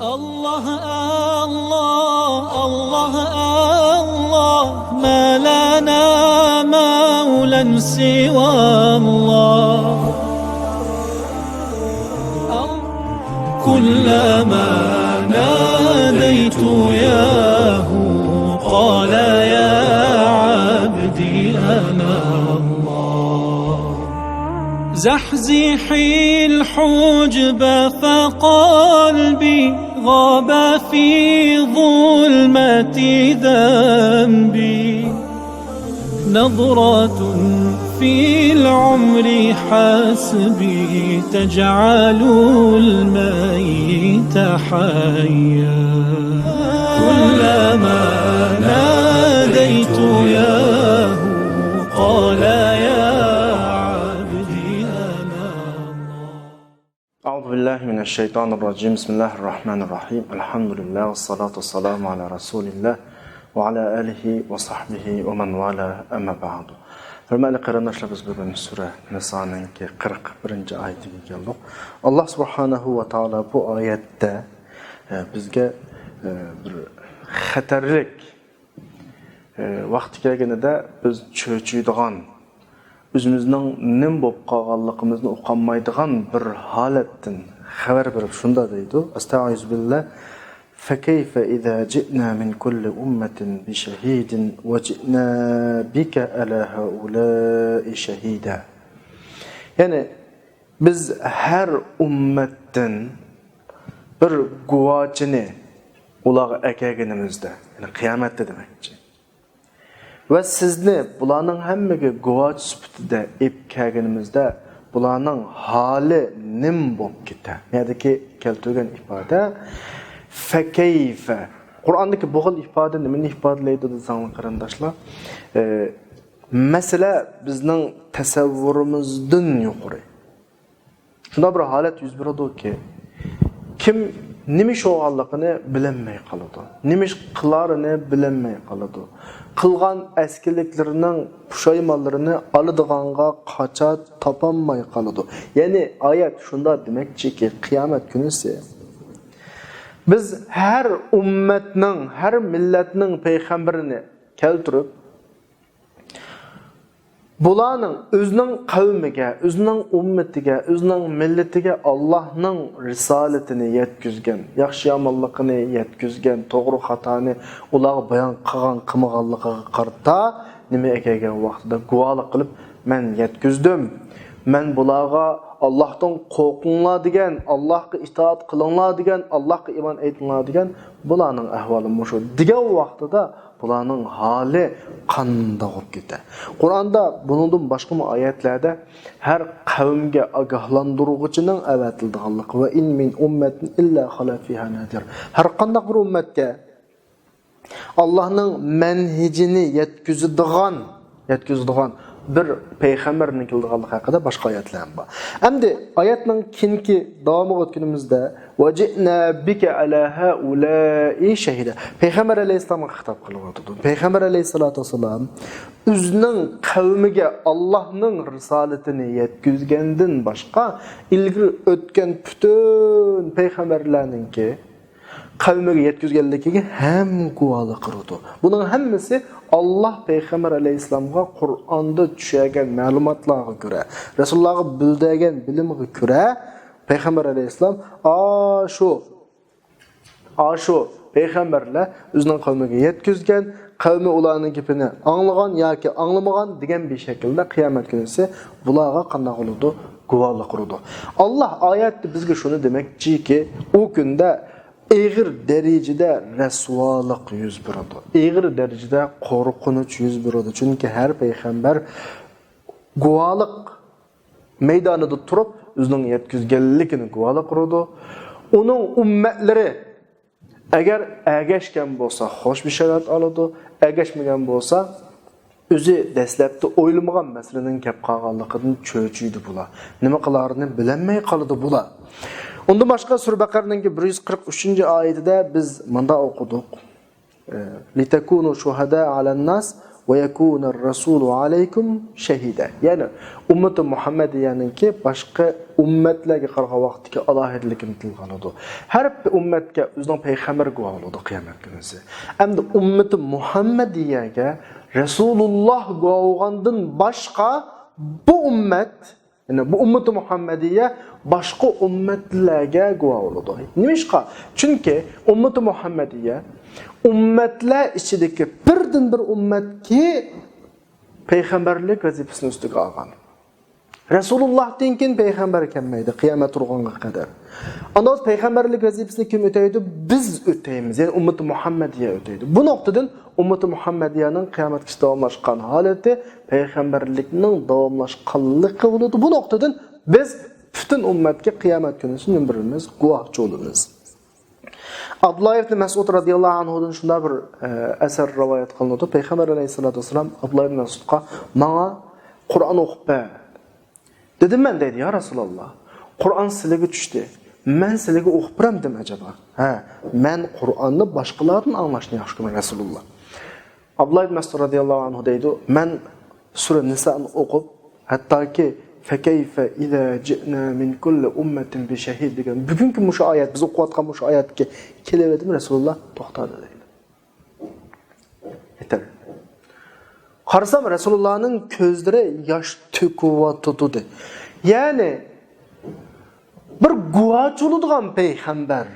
الله الله الله الله ما لنا مولى سوى الله كلما ناديت ياه قال يا عبدي أنا الله زحزحي الحجب فقلبي غاب في ظلمة ذنبي نظرة في العمر حسبي تجعل الميت حيا كلما ناديت ياه قال يا عبدي أنا الله. أعوذ بالله من الشيطان الرجيم. بسم الله الرحمن الرحيم. الحمد لله والصلاة والسلام على رسول الله وعلى آله وصحبه ومن والاه أما بعد. Hürmetli qarindoshlar, biz bugun sura Nisoning 41-oyatiga keldik. Alloh subhanahu va taolo bu oyatda bizga bir xatarlik vaqti kelganida biz cho'chiydigan, o'zimizning nim bo'lib qolganligimizni uqolmaydigan bir holatdan xabar berib shunda deydi. Astag'firullah. فكيف إذا جئنا من كل أمة بشهيد وجئنا بك على هؤلاء شهيدا. Yani biz her ümmetten bir guvochini ularga akaganimizda, yani kıyamette demekçi. Ve sizni bularning hammaga guvoch sifatida ep kelganimizda bularning hali nim bo'lib ketadi. Ya'ni keltirgan ifoda Fekeyfe. Kur'an'daki bu xil ifade nimani ifodalaydi desanglar qarindoshlar? Mesele bizning tasavvurimizdan yuqori. Shunda bir holat yuz beradiki, kim nima sho'g'alligini bilinmay qoladi. Nima qilarini bilinmay qoladi. Qilgan askiliklarining pushaymonlarini oladiganga qocha topolmay qoladi. Ya'ni oyat shunda demakchiki, qiyomat kunisi biz her ümmetning, her milletning payg'ambarini keltirib, bularning o'zining qavmiga, o'zining ummatiga, o'zining millatiga Allohning risolatini yetkazgan, yaxshi yomonligini yetkazgan, to'g'ri xatoni ularga bayon qilgan, qilmaganligiga qarata nima ekan vaqtida guvohlik qilib, men yetkazdim. Men bularga Allah'tan qo'rqinglar degan, Allohga itoat qilinglar degan, Allohga iymon aytinglar degan, bularning ahvoli mushu. Degan vaqtida bularning holi qanday bo'lib ketadi. Qur'onda buningdan boshqa oyatlarda har qavmga ogohlantiruvchining avatildiganligi va in min ummatin illa khala fiha nadir. Har qanday bir ummatga Allohning manhijini yetkazadigan bir payg'ambarning keldiganligi haqida boshqa oyatlar bor. Endi oyatning kinki davomi o'tganimizda vajina bika ala haula'i shahida. Payg'ambar alayhisolamga xitob qilyapti. Payg'ambar alayhisolatu vasallam o'zining qavmiga Allohning risolatini yetkazgandan boshqa ilgari o'tgan butun payg'ambarlarningki qavmiga yetkazganligiga ham guvohlik qildi. Buning hammasi Allah Peygamber Aleyhisselam'a Kur'an'da düşen ma'lumotlarga ko'ra, Rasulullohga bildirgan bilimga ko'ra, Peygamber Aleyhisselam shu peygamberlar o'zining qavmiga yetkazgan, qavmi ularning gapini anglagan yoki anglamagan degan bir shaklda qiyomat kunisi bularga qanday bo'ladi guvohlik qiladi. Allah oyatda bizga shuni demoqchiki, u kunda ağır derecede rəsvalıq yüz beradi. Ağır derecede qorxunç yüz beradi. Çünkü her peygamber guvohlik meydanida turib, o'zining yetkazganligini guvohlik qiladi. Uning ummatlari agar agashgan bo'lsa, xo'sh bir sharoit oladi, agashmagan bo'lsa, o'zi dastlabda o'ylamagan masalaning kelib qolganligidan cho'chiydi bular. Nima qilarini bilmay qoladi bular. Ondan başqa Sura Baqara'nın 143-oyatida biz manda o'qidik. Litakunu shuhada alan nas ve yekuner rasulu aleykum şehide. Yani ümmeti Muhammediye'ninki başka ümmetlerge qarşı vaqtiki alahidelikini tilganadı. Her bir ümmetke özünün peygamber guva oldu kıyamet günüsü. Hem de ümmeti Muhammediye'ge Resulullah guva olgandan başka bu ümmet, yani bu ümmeti Muhammediye başka ümmetlerge guva oldu. Nimişka? Çünkü ümmeti Muhammediye ümmetler içindeki birden bir ümmet ki peygamberlik vazifesini üstüge algan. Resulullah dinkin peygamber kelmeydi kıyamet urğanğa kadar. Anda peygamberlik vazifesini kim öteydi? Biz öteyimiz. Yani ümmeti Muhammediye öteydi. Bu noktadan ümmeti Muhammediye'nin kıyamet davamlaşkan haleti peygamberlikinin davamlaşkanlığı oldu. Bu noktadan biz bütün ümmetke kıyamet günüsünün birimiz, guvahçı oluruz. Abdullah ibn Mesud radıyallahu anhu'dan şunda bir eser rivayet kılındı. Peygamber aleyhissalatu vesselam Abdullah ibn Mesud'a "Bana Kur'an okup be." Dedim ben dedi ya Resulallah. Kur'an sizlege düştü. Men sizlege okup biram dem acaba? Ha, men Kur'an'ı başkalarının anlaşını yaxşı Resulullah. Abdullah ibn Mesud radıyallahu anhu deydi. Men Sure Nisa'nı okup hatta ki "Fekeyfe iza ci'na min kulli ummetin bi şehid" degan bugünkü muş ayet biz okuvatkan muş ayetke kelevedim Resulullah to'xtadi deydi. Yeter. Qarasam Resulullah'ın gözleri yaş töküvatıdı. Yani bir guvaç oludgan peygamber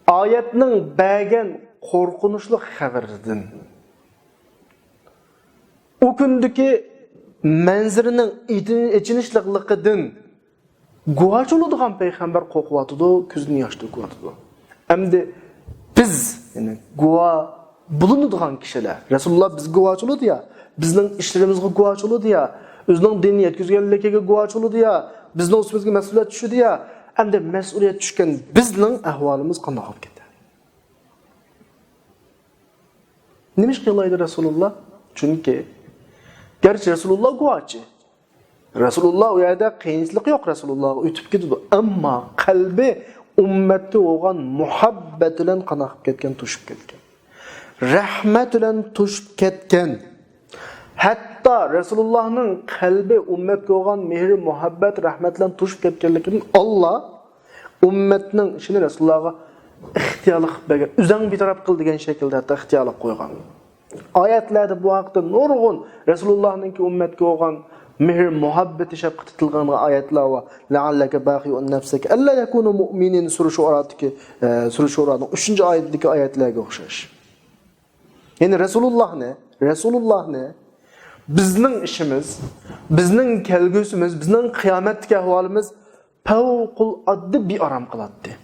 ayetning bergen korkunçluk xabarıdın. O gündeki manzirinin içinişliqliqidan guvaç oludgan peygamber qo'qwatıdı, ko'zini yosh to'kwatıdı. Endi biz yani guva bulunadigan kişiler. Resulullah biz guvaç oldu ya, bizning ishlarimizga guvaç oldu ya, o'zining dinni yetkazganligiga guvaç oldu ya, bizning ustimizga mas'uliyat tushdi ya, endi mas'uliyat tushgan bizning ahvolimiz qanday bo'lib ketadi? Nima ish qilaydi Resulullah? Chunki gerçi Resulullah guvaçı. Resulullah o yerde kıyınçlık yok Resulullah ötüp gidiyor. Ama kalbi ümmeti olan muhabbet ile kanakıp ketken, tuşup ketken. Rahmet ile tuşup ketken. Hatta Resulullah'ın kalbi ümmeti olan mehri, muhabbet, rahmet ile tuşup ketkenlikinin Allah ümmetinin işini Resulullah'a ihtiyarlık bergen. Üzen bir taraf kıl degen şekilde hatta ihtiyarlık koygan. Ayetlerde bu haqda nurgun Resulullah'ınki ümmetke olan mehr muhabbeti şefqati tilgan ayetler var. Lealleke baqi'un nefseke alla yakunu mu'minin Sure Şura'nın 3. ayetteki ayetlerge okşaş. Yani Resulullah ne? Resulullah ne? Bizning işimiz, bizning kelgüsümüz, bizning kıyametki ahvalimiz favqulodda bir aram qiladi.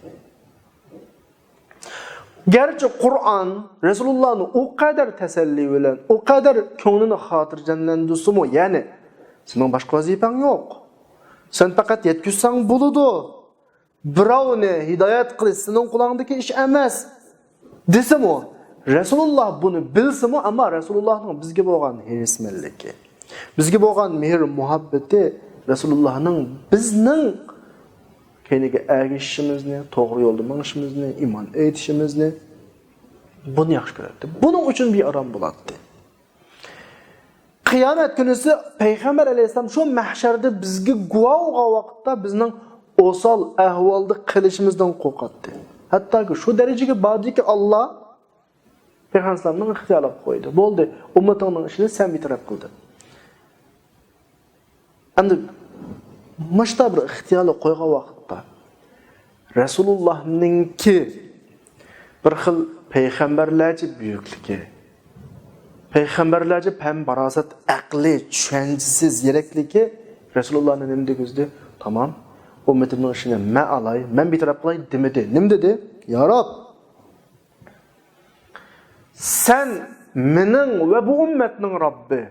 Gerçi Kur'an Resulullah'ın o kadar teselli bilen, o kadar ko'nglini xotirjamlantirsa-mu, yani senin başka vazifen yok. Sen fakat yetkizsang bo'ladi. Birovni hidoyat qilish sening qo'lingdagi ish emas. Desimi, Resulullah bunu bilsimi, ama Resulullah'ın bizga bo'lgan hirismelligi, bizga bo'lgan mehr muhabbeti Resulullah'ın bizning keyingi erişişimizni, doğru yolda manışımızını, iman etişimizni bunu yaxşı görüldü. Bunun için bir aram buladı. Kıyamet günüsü Peygamber aleyhisselam şu mahşerde bizge guva olgan vaqtda bizning osal ahvalda qilishimizdan qo'rqatdi. Hatta ki şu derecege bardi ki Allah Peygamberning ixtiyorga qo'ydi. Bo'ldi, ummatingning ishini sen bitirib qildi. Endi mashta bir ixtiyorga qo'ygan vaqtda Resulullah'ninki bir xil peygamberlerce büyüklüğü, peygamberlerce pembarasat, akli, düşüncesiz, yerekliliği Resulullah'ın nimde gözde, tamam, ümmetimin işine men alay, men bir taraf kılay demedi. Nim dedi? Ya Rab, sen menin ve bu ümmetinin Rabbi,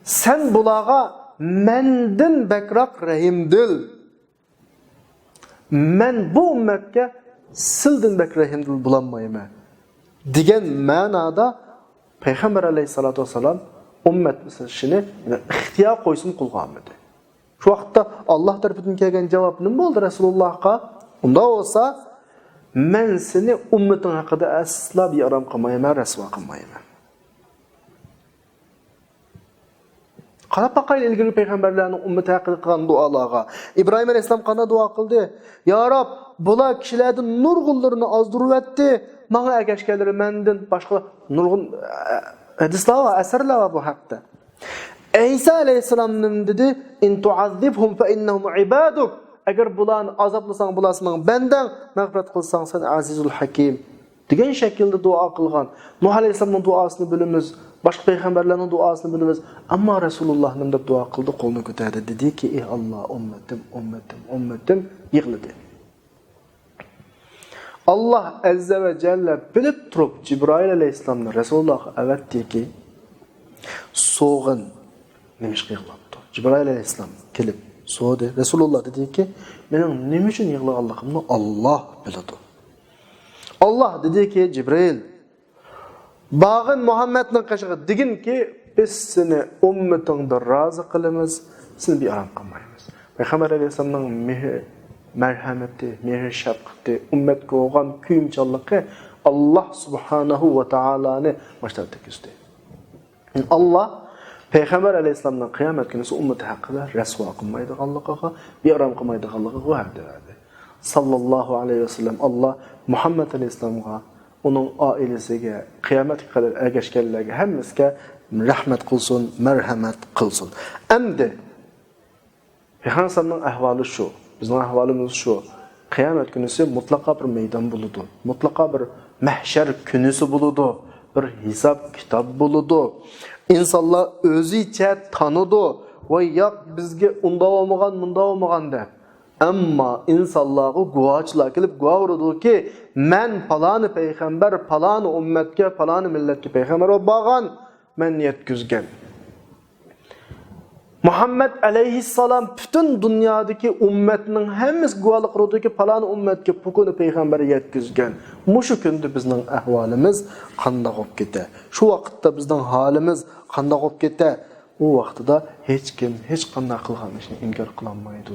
sen bulağa menden bekrak rahimdil. Men bu ümmetke sildin bek rahimdil bulanmayım. Digen manada Peygamber aleyhissalatu vesselam ümmet işini ihtiyar koysun kullanmadı. Şu vaqtda Allah tarafından kelgan cevap nima bo'ldi Resulullah'a? Unda olsa men seni ümmetin haqida asla bir aram qilmayman, rasvo qilmayman. Qarab baqaylı ilgili peygamberlerin ümmeti haqqında qilgan dualarga. İbrahim aleyhisselam qanday dua qildi? Ya Rab, bular kishilarning nurg'unlarini ozdirib etdi. Menga ergashganlari mendan boshqa nurg'un hadislar va asarlar bu haqda. İsa aleyhisselam dedi, "In tu'azzibhum fa innahum ibaduk." Agar bularni azoblasang, bulasang bendan, mag'firat qilsang sen azizul hakim. Degan şekilde dua qilgan. Nuh aleyhisselamning duasini bilamiz, başqa peygamberlerin duasini bilamiz. Amma Rasulullohning deb dua qildi, qo'lni ko'tardi, dedi-ki, "Ey Alloh, ummatim yig'ladi." Allah azza ve celle bilib turib Cibril aleyhisselamni Rasulullohga avatdiki, so'g'in nima ish qilibdi? Cibril aleyhisselam kelib so'radi. Rasululloh dediki, "Mening nima uchun yig'laganligimni Alloh biladi." Allah dedi ki Cibril, "Bağın Muhammed'nin qashig'i degin ki biz seni ummatingda rozi qilamiz, seni bearam qilmaymiz." Peygamber aleyhisselamning merhameti, mehr shafqati, ummatga bo'lgan kuyimchanligi Allah subhanahu va taoloni mashtabda ko'zdi. Allah Peygamber aleyhisselamning qiyomat kuni ummati haqida rasvo qilmaydiganligiga, bearam qilmaydiganligiga va'da berdi. Sallallahu aleyhi ve sellem Allah Muhammed aleyhisselamga, onun ailesiga, qiyomatga qadar ergashganlarga hammasiga rahmat qilsin, marhamat qilsin. Endi Peygamberning ahvoli shu, bizning ahvolimiz shu. Qiyomat kunisi mutlaqo bir maydon bo'ladi. Mutlaqo bir mahshar kunisi bo'ladi. Bir hisob kitob bo'ladi. İnsanlar o'zicha tanıdı. Voy yo'q bizga unda olmagan, munda olmagan deb. Amma insanlarga guvohchilar kelib guvoh beradi ki, men falani payg'ambar, falani ummatga, falani millatga payg'ambar bo'lgan, men yetkizgan. Muhammed aleyhisselam bütün dünyadaki ummetinin hemiz guvalık rodaki falan ummetke pukunu peygamberi yetkizgen. Muşu gündü bizden ahvalimiz qandaq olup gete. Şu vakitte bizden halimiz qandaq olup gete. O vakitte hiç kim, hiç qandaq qılgan işini inkar kılanmaydı.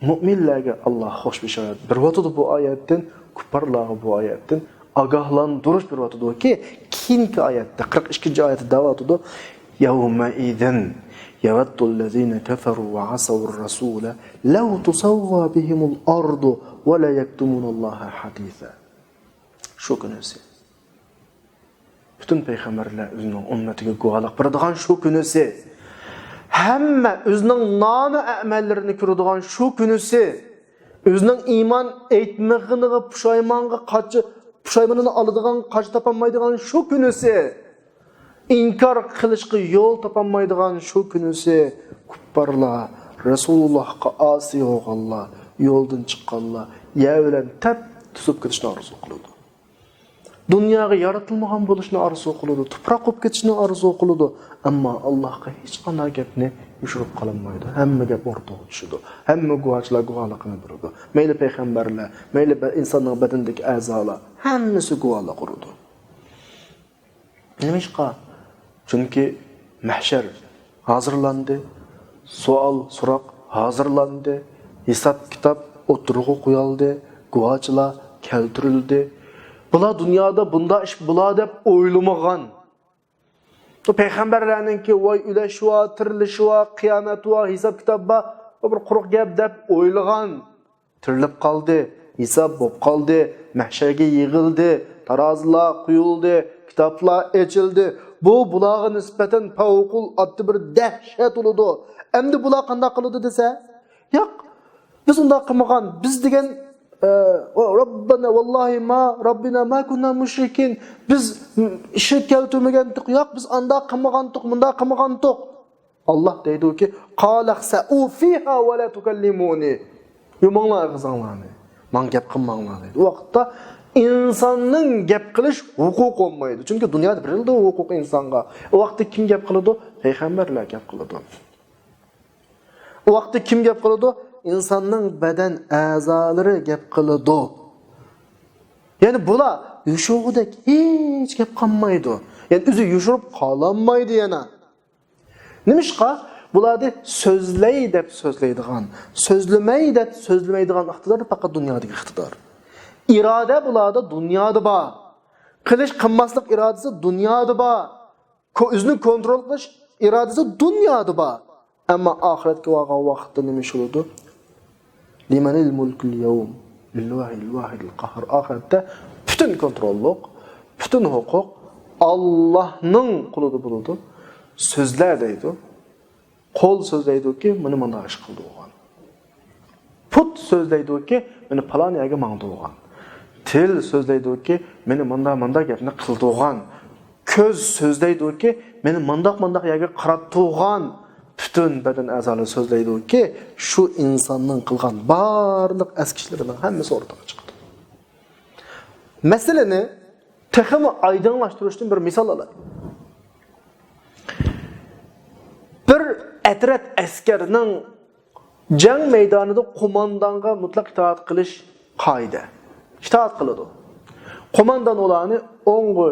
Müminlerge Allah hoş bir şey. Bir vatıda bu ayetten, kuparlağı bu ayetten agahlandırış bir vatıda ki, kinki ayette, 42. ayette davatıda يَوْمَ اِذَنْ يَوَدُّ الَّذ۪ينَ كَفَرُوا وَعَصَوُوا الرَّسُولَ لَوْ تُسَوَّى بِهِمُ الْأَرْضُ وَلَا يَكْتُمُونَ اللّٰهَ حَد۪يثًا. Şu günüsü. Bütün peygamberler özünün ümmetiga guvalık beradigan şu günüsü. Hemme özünün namı əməllərini körüdigan şu günüsü. Özünün iman etməğini puşaymanını alıdığan, qaçı tapanmaydıgan şu günüsü. İnkar qilishga yo'l topolmaydigan shu kunisi kupparlar Rasulullahga asi bo'lganlar, yo'ldan chiqqanlar, ya bilan tap tusib ketishni orzu qiladi. Dunyoga yaratilmagan bo'lishni orzu qiladi, tuproq bo'lib ketishni orzu qiladi, ammo Allohga hech qanday gapni yushirib qolinmaydi. Hamma gap o'rtaga tushadi. Hamma guvohchilar guvohligini beradi. Mayli payg'ambarlar, mayli insonning badanidagi a'zolar, hammasi guvohlik qiladi. Nima ishqa? Çünkü mahşer hazırlandı, so'roq hazırlandı, hesap kitap oturuğa qo'yildi, guvohchilar keltirildi. Bular dunyoda bunda ish bular deb o'ylamagan. Bu payg'ambarlarninki voy ulashwa, tirilishwa, qiyomatwa, hesap kitobba bir quruq gap deb o'ylagan. Tirilib qoldi, hesap bo'lib qoldi, mahsharga yig'ildi, tarozilar qo'yildi, kitoblar ochildi. Bu bularga nisbatan favqul adlı bir dehşet oludu. Endi bular qanday qiladi desa, yo'q. Biz unda qilmagan, biz degan Rabbana vallahi Rabbina ma kunna mushrikin. Biz shirk keltirmagandik, yo'q, biz anda qilmagandik, bunda qilmagandik. Allah deydi ki, "Qalaqsa'u fiha wa la tukallimuni." Yumanglar qizinglarni. Men gap qilmanglar deydi. O vaqtda İnsanın gap qilish huquq olmaydı. Çünkü dünyada berildi huquq insonga. O vaqtda kim gap qiladi? Payg'ambarlar gap qiladi. O vaqtda kim gap qiladi? İnsanning badan a'zolari gap qiladi. Yani bular yushug'idek hech gap qilmaydi. Yani o'zi yushurib qolanmaydi yana. Nimishqa? Bularni so'zlay deb so'zlaydigan, so'zlamay deb so'zlamaydigan iqtidor faqat dunyodagi iqtidor. İrade bularda dünyada ba. Kılıç kınmaslık iradesi dünyada ba. Özünü kontrol kılış irodasi dunyoda bor. Ammo oxiratga borgan vaqtda nima bo'ladi? Limanil mulkul yawm lillahi al-wahidil qahhar. Oxiratda butun kontrollik, butun huquq Allohning qo'lida bo'ladi. So'zlar deydi. Qo'l so'zlaydiki, meni mana ish qildi o'g'an. Put so'zlaydiki, meni falon yerga mangdi o'g'an. Til so'zlaydiki, meni manda gapni qildi o'g'an. Ko'z so'zlaydiki, meni mandaq yerga qaratdi o'g'an. Butun badan a'zolari so'zlaydiki, shu insonning qilgan barliq askishlarining hammasi o'rtaga chiqdi. Masalani texmi oydinlashtirishdan bir misol olaylik. Bir atrat askarning jang maydonida qo'mondonga mutlaq itoat qilish qoida. Itoat qiladi. Qo'mondon ularni o'ng'i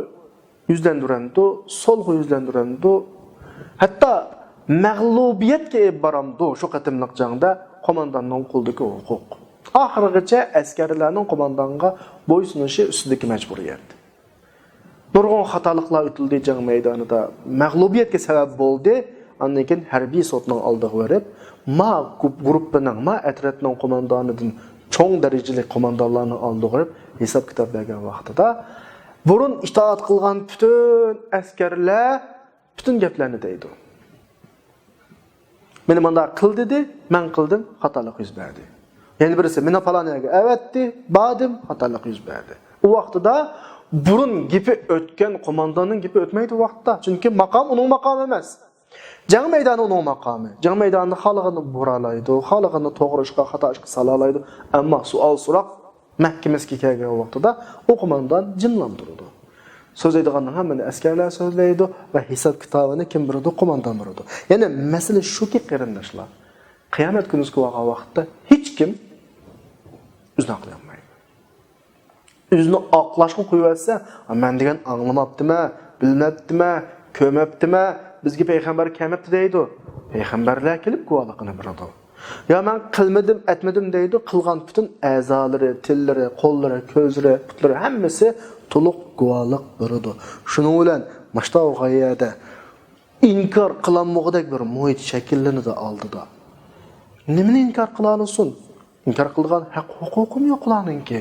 yuzlantiradi, so'lg'i yuzlantiradi. Hatto mag'lubiyatga boramdi shu qatimliq jangda qo'mondonning qo'lidagi huquq. Oxirigacha askarlarning qo'mondonga bo'ysunishi ustidagi majburiyat. Nurg'un xatoliklar o'tildi jang maydonida, mag'lubiyatga sabab bo'ldi. Ondan keyin harbiy sotning oldiga berib, ma guruhining, ma atratning qo'mondonidan cho'ng darajali qo'mondonlarni oldiga berib, hisob kitob bergan vaqtida burun itoat qilgan butun askarlar butun gaplarni deydi. Meni menda qil dedi, men qildim, xatolik yuz berdi. Yana birisi meni faloniyaga avatdi, badim, xatolik yuz berdi. U vaqtida burun gipi o'tgan qo'mondonning gipi o'tmaydi u vaqtda, chunki maqom uning maqomi emas. Jang maydoni uning maqomi. Jang maydonida xalqini bo'ralaydi, xalqini to'g'ri ishga, xato ishga salalaydi, ammo savol so'roq mahkamasiga kelgan vaqtida u qo'mondon jimlantiradi. So'zlaydiganning hammani askarlar so'zlaydi va hisob kitobini kim beradi? Qo'mondon beradi. Ya'ni masala shuki qarindoshlar. Qiyomat kuniga bo'lgan vaqtda hech kim o'zini oqlayolmaydi. O'zini oqlashga qo'yversa, men degan anglamabdimi, bilmabdimi, ko'mabdimi, bizga payg'ambar kelmabdi deydi. Payg'ambarlar kelib guvohligini beradi. Ya men qilmadim, etmadim deydi, qilgan butun a'zolari, tillari, qo'llari, ko'zlari, putlari hammasi to'liq guvohlik beradi. Shuning bilan mashta g'oyada inkor qilinmoqdek bir muhit shakllanadi oldida. Nimani inkor qila olsin? Inkor qilgan haq huquqim yo'q ularningki.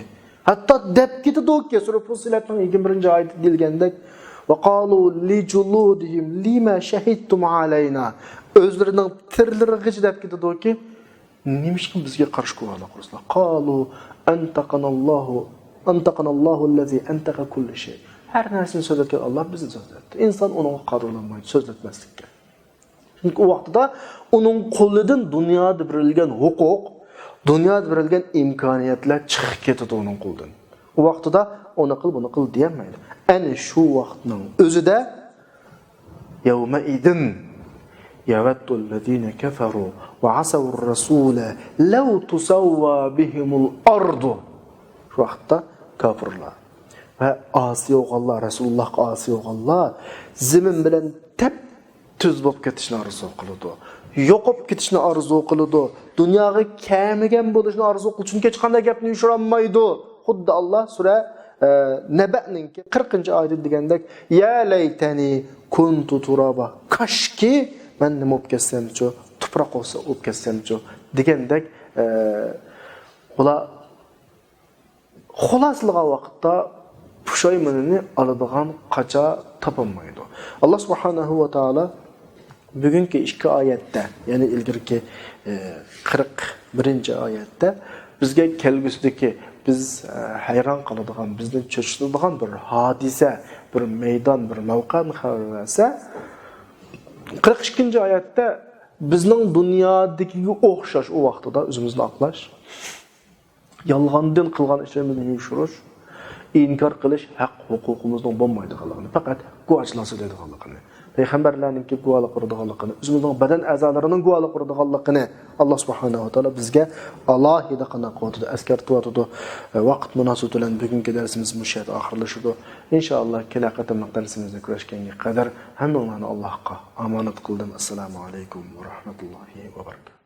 Hatto deb ketadi-ki, sura Fussilatning 21-oyatida deyilgandek va qalu li juludihim lima shahidtum alayna. O'zlarining tirlariga deb ketadi-ki, nimishki bizga qarshi guvohlik qilsizlar. Qalu antaqanallohu allazi antaqa kulli shay. Har narsani so'zlatgan Alloh bizni so'zlatdi. Inson uni qadrlamaydi, so'zlatmaslikka. Chunki u vaqtida uning qo'lidan dunyoda berilgan huquq, dunyoda berilgan imkoniyatlar chiqib ketadi uning qo'lidan. U vaqtida uni qil, buni qil deyolmaydi. Ana shu vaqtning o'zida yawma idin yawaddu allazina kafaru va asaw ar-rasula law tusawwa bihimul ardu. Shu vaqtda kofirlar va asi o'g'illar, Rasulullohga asi o'g'illar zamin bilan tap tuz bo'lib ketishni orzu qiladi. Yo'qib ketishni orzu qiladi. Dunyoga kamigan bo'lishni orzu qiladi. Chunki hech qanday gapni yushirolmaydi. Xuddi Alloh sura Naba'ning 40-oyida degandek, ya laytani kuntu turaba. Kashki men nima bo'lib ketsam-chi, tuproq bo'lsa bo'lib ketsam-chi degandek, ular xulosliga vaqtda pushaymonini oladigan qacha topolmaydi. Alloh subhanahu va taolo bugungi 2 oyatda, ya'ni ilgirki 41-oyatda bizga kelgusidagi biz hayron qoladigan, bizni cho'chitadigan bir hodisa, bir maydon, bir mavqani xabar bersa, 42-oyatda bizning dunyodagi o'xshash u vaqtida o'zimizni oqlash, yolg'ondan qilgan ishlarimizni yushirish, inkor qilish haq huquqimizning bo'lmaydiganligini, faqat guvohchilar so'zlaydiganligini, payg'ambarlarningki guvohlik beradiganligini, o'zimizning badan a'zolarining guvohlik beradiganligini Alloh subhanahu va taolo bizga alohida qanaqotida eskartib vaqt munosabati bilan bugungi darsimiz mushayat oxirlashadi. Inshaalloh kelaqatimliq darsimizda ko'rishganga qadar hammani Allohga omonat qildim. Assalomu alaykum va rahmatullohi va barakatuh.